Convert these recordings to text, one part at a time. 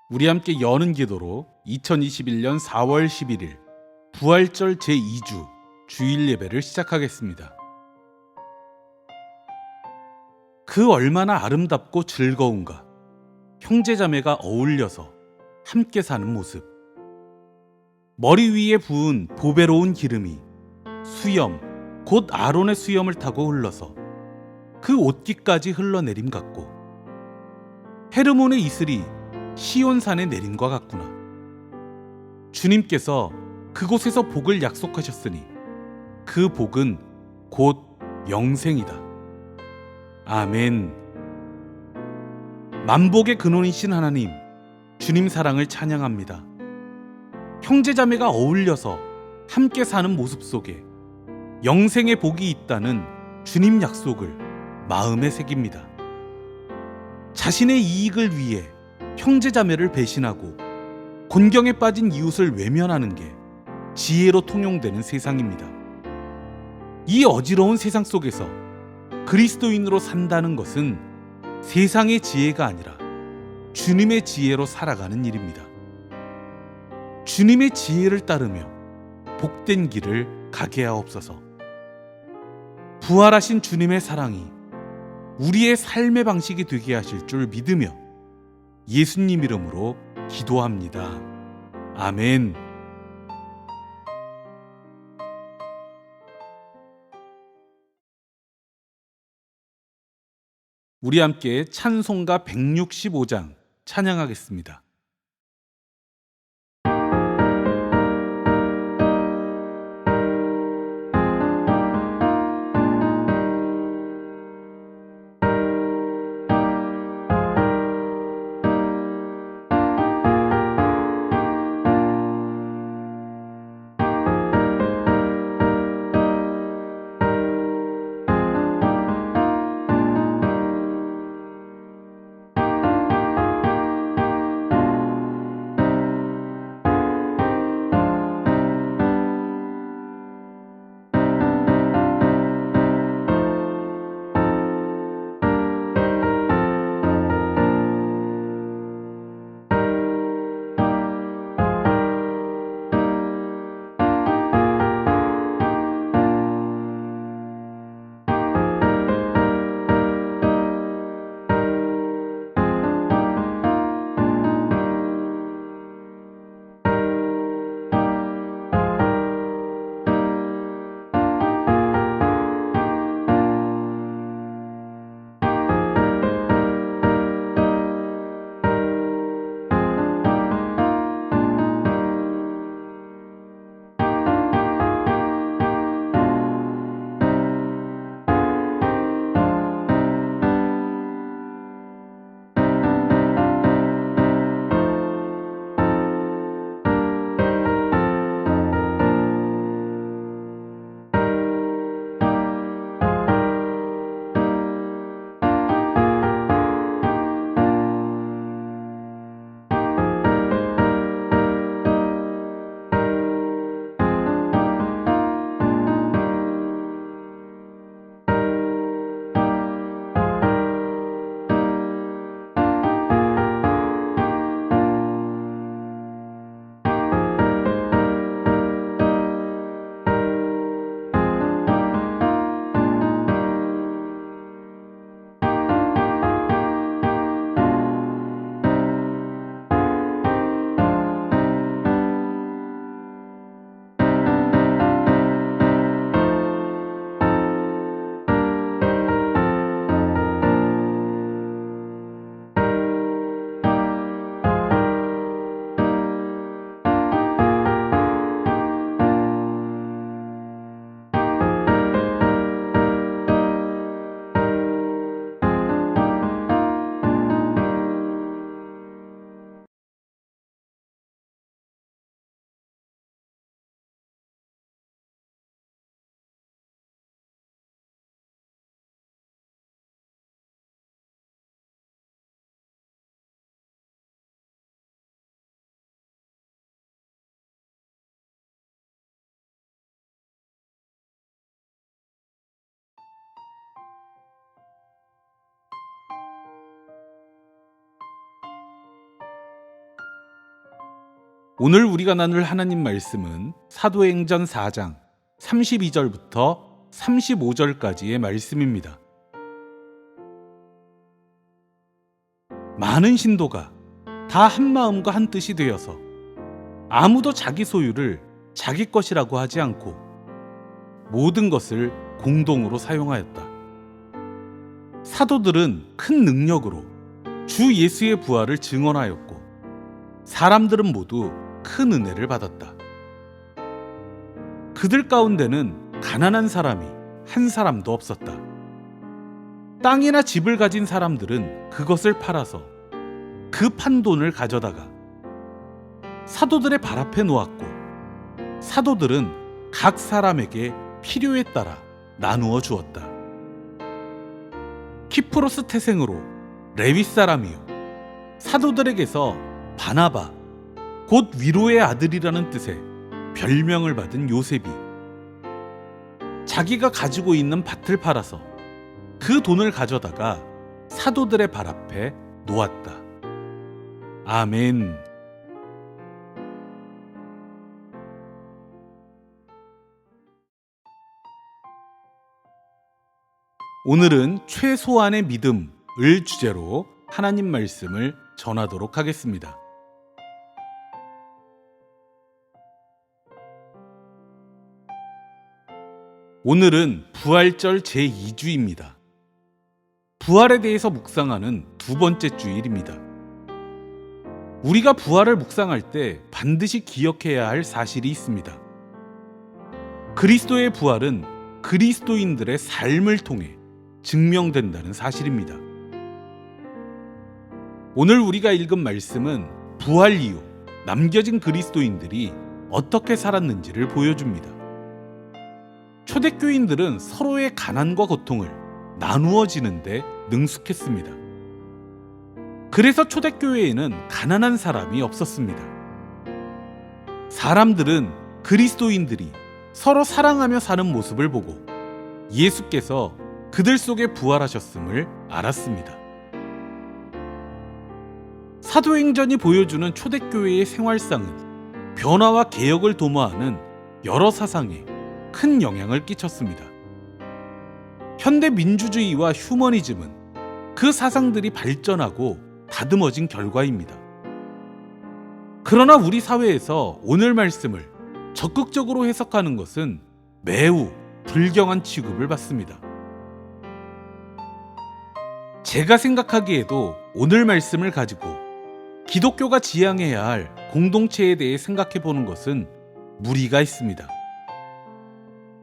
우리 함께 여는 기도로 2021년 4월 11일 부활절 제2주 주일 예배를 시작하겠습니다. 그 얼마나 아름답고 즐거운가. 형제자매가 어울려서 함께 사는 모습. 머리 위에 부은 보배로운 기름이 수염, 곧 아론의 수염을 타고 흘러서 그 옷깃까지 흘러내림 같고, 헤르몬의 이슬이 시온산에 내림과 같구나. 주님께서 그곳에서 복을 약속하셨으니 그 복은 곧 영생이다. 아멘. 만복의 근원이신 하나님, 주님 사랑을 찬양합니다. 형제자매가 어울려서 함께 사는 모습 속에 영생의 복이 있다는 주님 약속을 마음에 새깁니다. 자신의 이익을 위해 형제자매를 배신하고 곤경에 빠진 이웃을 외면하는 게 지혜로 통용되는 세상입니다. 이 어지러운 세상 속에서 그리스도인으로 산다는 것은 세상의 지혜가 아니라 주님의 지혜로 살아가는 일입니다. 주님의 지혜를 따르며 복된 길을 가게 하옵소서. 부활하신 주님의 사랑이 우리의 삶의 방식이 되게 하실 줄 믿으며 예수님 이름으로 기도합니다. 아멘. 우리 함께 찬송가 165장 찬양하겠습니다. 오늘 우리가 나눌 하나님 말씀은 사도행전 4장 32절부터 35절까지의 말씀입니다. 많은 신도가 다 한마음과 한뜻이 되어서 아무도 자기 소유를 자기 것이라고 하지 않고 모든 것을 공동으로 사용하였다. 사도들은 큰 능력으로 주 예수의 부활을 증언하였고 사람들은 모두 큰 은혜를 받았다. 그들 가운데는 가난한 사람이 한 사람도 없었다. 땅이나 집을 가진 사람들은 그것을 팔아서 그 판돈을 가져다가 사도들의 발 앞에 놓았고 사도들은 각 사람에게 필요에 따라 나누어 주었다. 키프로스 태생으로 레위 사람이요 사도들에게서 바나바 곧 위로의 아들이라는 뜻의 별명을 받은 요셉이 자기가 가지고 있는 밭을 팔아서 그 돈을 가져다가 사도들의 발 앞에 놓았다. 아멘. 오늘은 최소한의 믿음을 주제로 하나님 말씀을 전하도록 하겠습니다. 오늘은 부활절 제2주입니다. 부활에 대해서 묵상하는 두 번째 주일입니다. 우리가 부활을 묵상할 때 반드시 기억해야 할 사실이 있습니다. 그리스도의 부활은 그리스도인들의 삶을 통해 증명된다는 사실입니다. 오늘 우리가 읽은 말씀은 부활 이후 남겨진 그리스도인들이 어떻게 살았는지를 보여줍니다. 초대교인들은 서로의 가난과 고통을 나누어지는데 능숙했습니다. 그래서 초대교회에는 가난한 사람이 없었습니다. 사람들은 그리스도인들이 서로 사랑하며 사는 모습을 보고 예수께서 그들 속에 부활하셨음을 알았습니다. 사도행전이 보여주는 초대교회의 생활상은 변화와 개혁을 도모하는 여러 사상에 큰 영향을 끼쳤습니다. 현대 민주주의와 휴머니즘은 그 사상들이 발전하고 다듬어진 결과입니다. 그러나 우리 사회에서 오늘 말씀을 적극적으로 해석하는 것은 매우 불경한 취급을 받습니다. 제가 생각하기에도 오늘 말씀을 가지고 기독교가 지향해야 할 공동체에 대해 생각해 보는 것은 무리가 있습니다.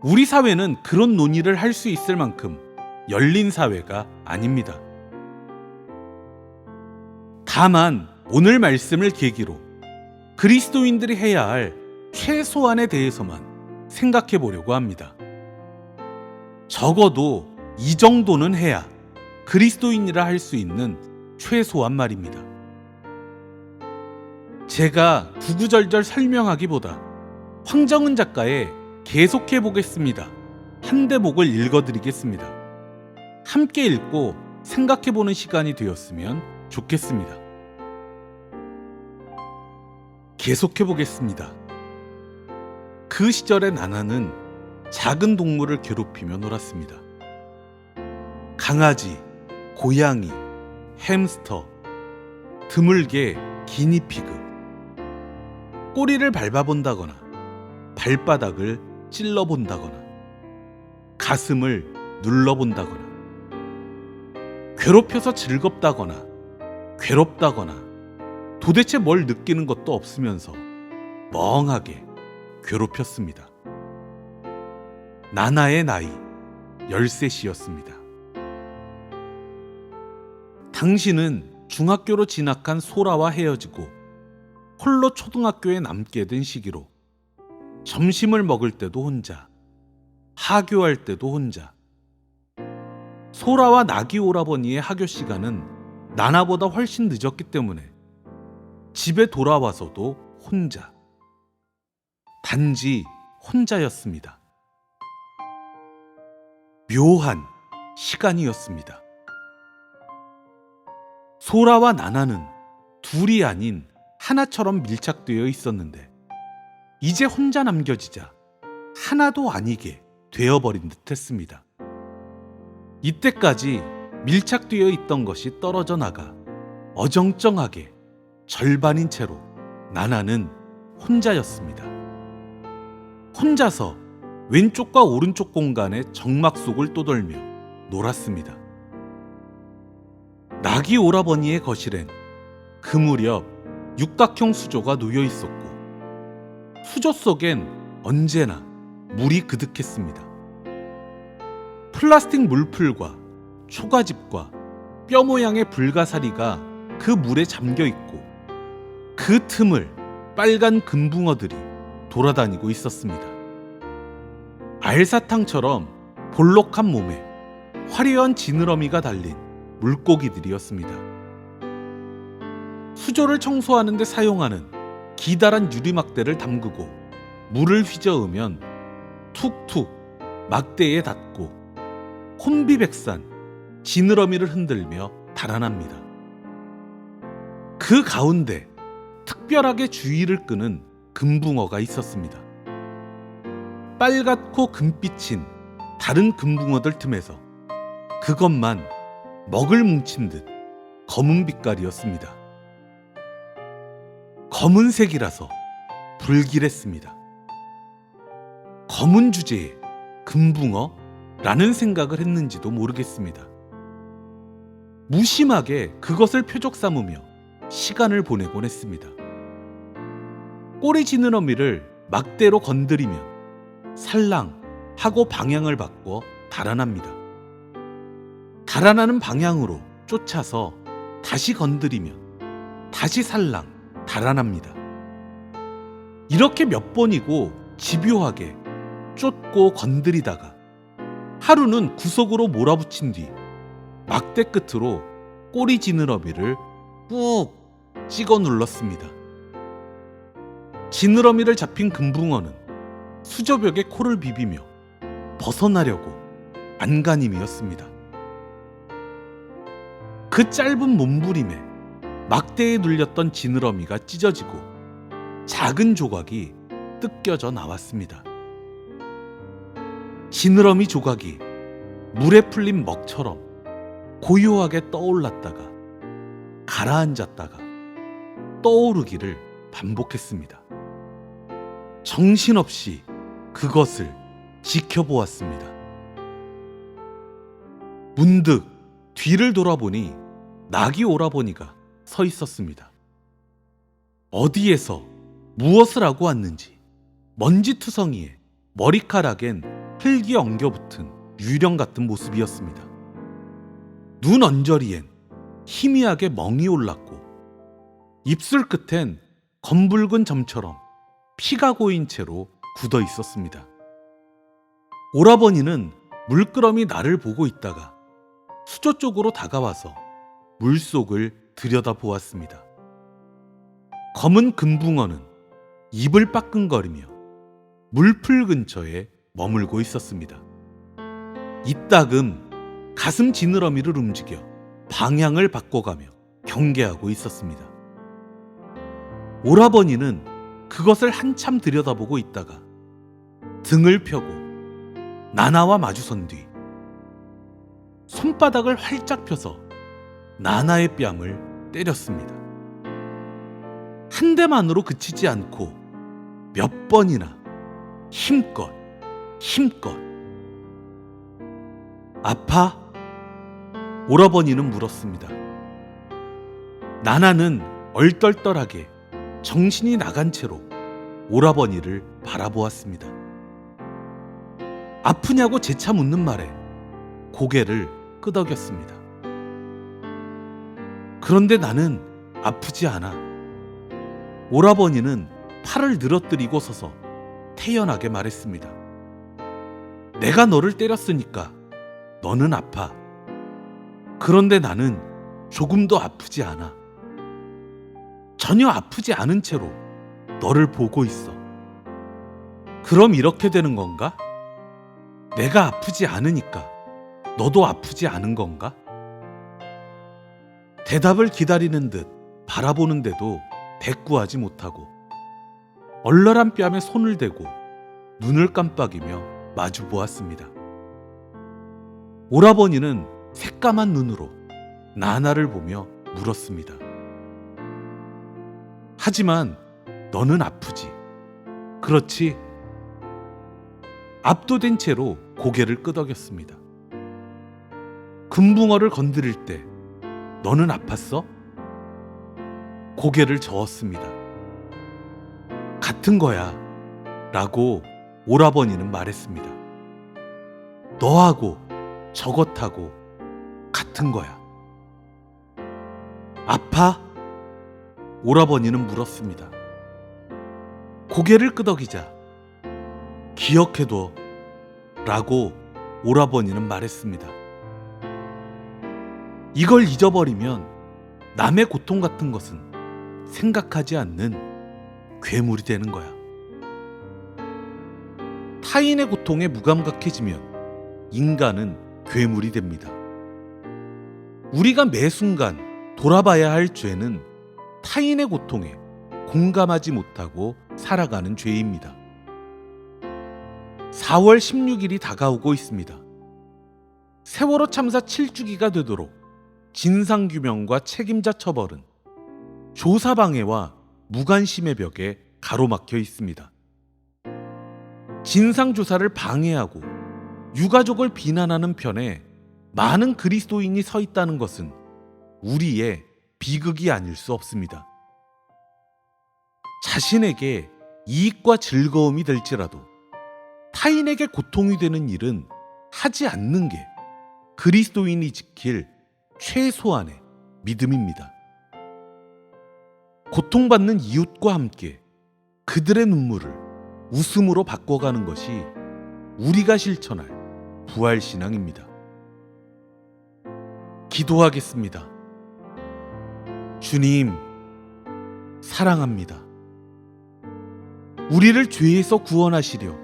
우리 사회는 그런 논의를 할 수 있을 만큼 열린 사회가 아닙니다. 다만 오늘 말씀을 계기로 그리스도인들이 해야 할 최소한에 대해서만 생각해 보려고 합니다. 적어도 이 정도는 해야 그리스도인이라 할 수 있는 최소한 말입니다. 제가 구구절절 설명하기보다 황정은 작가의 계속해 보겠습니다 한 대목을 읽어드리겠습니다. 함께 읽고 생각해 보는 시간이 되었으면 좋겠습니다. 계속해 보겠습니다. 그 시절의 나나는 작은 동물을 괴롭히며 놀았습니다. 강아지, 고양이, 햄스터, 드물게 기니피그. 꼬리를 밟아본다거나 발바닥을 찔러본다거나 가슴을 눌러본다거나 괴롭혀서 즐겁다거나 괴롭다거나 도대체 뭘 느끼는 것도 없으면서 멍하게 괴롭혔습니다. 나나의 나이 13이었습니다. 당신은 중학교로 진학한 소라와 헤어지고 홀로 초등학교에 남게 된 시기로 점심을 먹을 때도 혼자, 하교할 때도 혼자. 소라와 나기 오라버니의 하교 시간은 나나보다 훨씬 늦었기 때문에 집에 돌아와서도 혼자. 단지 혼자였습니다. 묘한 시간이었습니다. 소라와 나나는 둘이 아닌 하나처럼 밀착되어 있었는데 이제 혼자 남겨지자 하나도 아니게 되어버린 듯 했습니다. 이때까지 밀착되어 있던 것이 떨어져 나가 어정쩡하게 절반인 채로 나나는 혼자였습니다. 혼자서 왼쪽과 오른쪽 공간의 정막 속을 떠돌며 놀았습니다. 나기 오라버니의 거실엔 그 무렵 육각형 수조가 놓여 있었고 수조 속엔 언제나 물이 그득했습니다. 플라스틱 물풀과 초가집과 뼈 모양의 불가사리가 그 물에 잠겨 있고 그 틈을 빨간 금붕어들이 돌아다니고 있었습니다. 알사탕처럼 볼록한 몸에 화려한 지느러미가 달린 물고기들이었습니다. 수조를 청소하는 데 사용하는 기다란 유리막대를 담그고 물을 휘저으면 툭툭 막대에 닿고 혼비백산 지느러미를 흔들며 달아납니다. 그 가운데 특별하게 주의를 끄는 금붕어가 있었습니다. 빨갛고 금빛인 다른 금붕어들 틈에서 그것만 먹을 뭉친 듯 검은 빛깔이었습니다. 검은색이라서 불길했습니다. 검은 주제에 금붕어라는 생각을 했는지도 모르겠습니다. 무심하게 그것을 표적 삼으며 시간을 보내곤 했습니다. 꼬리 지느러미를 막대로 건드리면 살랑 하고 방향을 바꿔 달아납니다. 달아나는 방향으로 쫓아서 다시 건드리면 다시 살랑 달아납니다. 이렇게 몇 번이고 집요하게 쫓고 건드리다가 하루는 구석으로 몰아붙인 뒤 막대 끝으로 꼬리 지느러미를 꾹 찍어 눌렀습니다. 지느러미를 잡힌 금붕어는 수저벽에 코를 비비며 벗어나려고 안간힘이었습니다. 그 짧은 몸부림에 막대에 눌렸던 지느러미가 찢어지고 작은 조각이 뜯겨져 나왔습니다. 지느러미 조각이 물에 풀린 먹처럼 고요하게 떠올랐다가 가라앉았다가 떠오르기를 반복했습니다. 정신없이 그것을 지켜보았습니다. 문득 뒤를 돌아보니 나기 오라버니가 서 있었습니다. 어디에서 무엇을 하고 왔는지 먼지투성이에 머리카락엔 흙이 엉겨붙은 유령 같은 모습이었습니다. 눈 언저리엔 희미하게 멍이 올랐고 입술 끝엔 검붉은 점처럼 피가 고인 채로 굳어 있었습니다. 오라버니는 물끄러미 나를 보고 있다가 수조 쪽으로 다가와서 물속을 들여다보았습니다. 검은 금붕어는 입을 빠끈거리며 물풀 근처에 머물고 있었습니다. 이따금 가슴 지느러미를 움직여 방향을 바꿔가며 경계하고 있었습니다. 오라버니는 그것을 한참 들여다보고 있다가 등을 펴고 나나와 마주선 뒤 손바닥을 활짝 펴서 나나의 뺨을 때렸습니다. 한 대만으로 그치지 않고 몇 번이나 힘껏 아파? 오라버니는 물었습니다. 나나는 얼떨떨하게 정신이 나간 채로 오라버니를 바라보았습니다. 아프냐고 재차 묻는 말에 고개를 끄덕였습니다. 그런데 나는 아프지 않아. 오라버니는 팔을 늘어뜨리고 서서 태연하게 말했습니다. 내가 너를 때렸으니까 너는 아파. 그런데 나는 조금도 아프지 않아. 전혀 아프지 않은 채로 너를 보고 있어. 그럼 이렇게 되는 건가? 내가 아프지 않으니까 너도 아프지 않은 건가? 대답을 기다리는 듯 바라보는데도 대꾸하지 못하고 얼얼한 뺨에 손을 대고 눈을 깜빡이며 마주 보았습니다. 오라버니는 새까만 눈으로 나나를 보며 물었습니다. 하지만 너는 아프지? 그렇지? 압도된 채로 고개를 끄덕였습니다. 금붕어를 건드릴 때 너는 아팠어? 고개를 저었습니다. 같은 거야 라고 오라버니는 말했습니다. 너하고 저것하고 같은 거야. 아파? 오라버니는 물었습니다. 고개를 끄덕이자 기억해둬 라고 오라버니는 말했습니다. 이걸 잊어버리면 남의 고통 같은 것은 생각하지 않는 괴물이 되는 거야. 타인의 고통에 무감각해지면 인간은 괴물이 됩니다. 우리가 매 순간 돌아봐야 할 죄는 타인의 고통에 공감하지 못하고 살아가는 죄입니다. 4월 16일이 다가오고 있습니다. 세월호 참사 7주기가 되도록 진상규명과 책임자 처벌은 조사방해와 무관심의 벽에 가로막혀 있습니다. 진상조사를 방해하고 유가족을 비난하는 편에 많은 그리스도인이 서 있다는 것은 우리의 비극이 아닐 수 없습니다. 자신에게 이익과 즐거움이 될지라도 타인에게 고통이 되는 일은 하지 않는 게 그리스도인이 지킬 최소한의 믿음입니다. 고통받는 이웃과 함께 그들의 눈물을 웃음으로 바꿔가는 것이 우리가 실천할 부활신앙입니다. 기도하겠습니다. 주님, 사랑합니다. 우리를 죄에서 구원하시려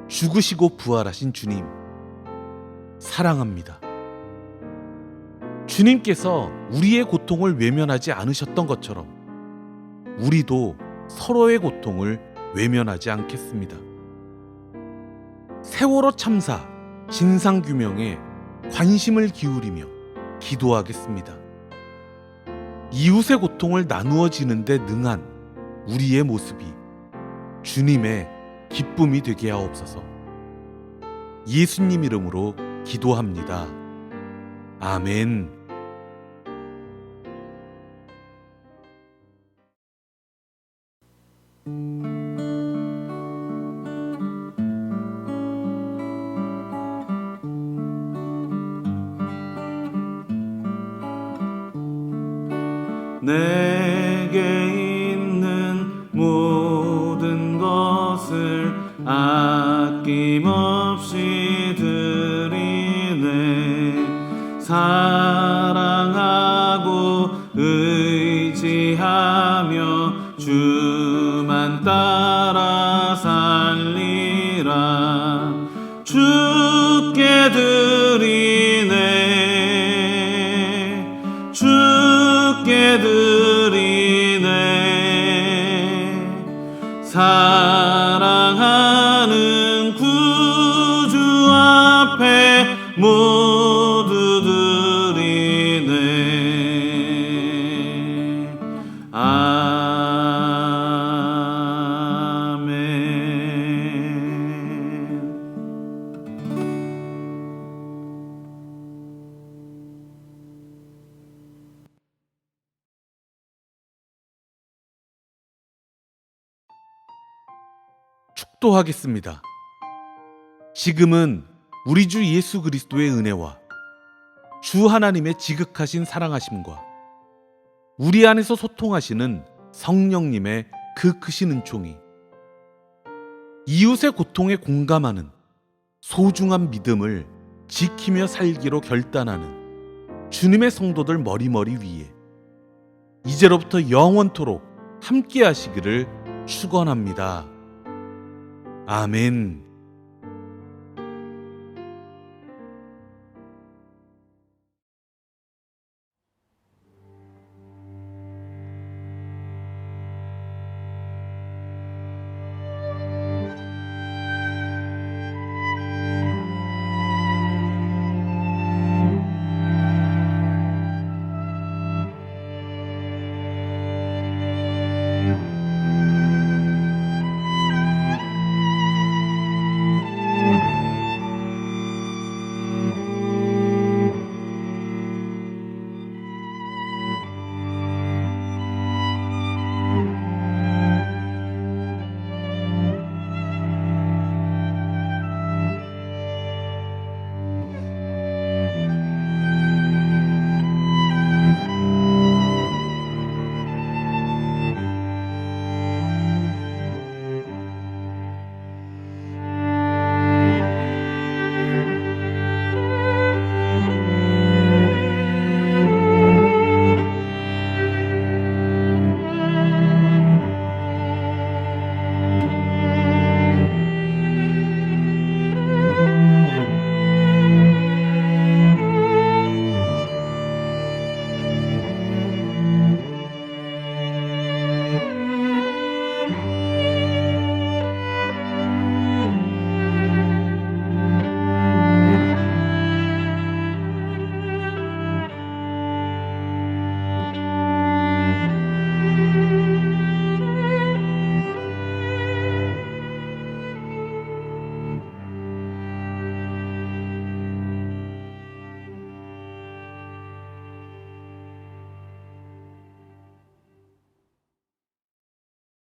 죽으시고 부활하신 주님, 사랑합니다. 주님께서 우리의 고통을 외면하지 않으셨던 것처럼 우리도 서로의 고통을 외면하지 않겠습니다. 세월호 참사 진상규명에 관심을 기울이며 기도하겠습니다. 이웃의 고통을 나누어지는 데 능한 우리의 모습이 주님의 기쁨이 되게 하옵소서. 예수님 이름으로 기도합니다. 아멘. 내게 있는 모든 것을 아낌없이 드리네. 사랑하고 의지하며 주만 따라 살리라. 주께 드리네. 주께 드리네. 사랑하는 구주 앞에 모두 드리네. 아멘. 축도하겠습니다. 지금은 우리 주 예수 그리스도의 은혜와 주 하나님의 지극하신 사랑하심과 우리 안에서 소통하시는 성령님의 그 크신 은총이 이웃의 고통에 공감하는 소중한 믿음을 지키며 살기로 결단하는 주님의 성도들 머리머리 위에 이제로부터 영원토록 함께 하시기를 축원합니다. 아멘.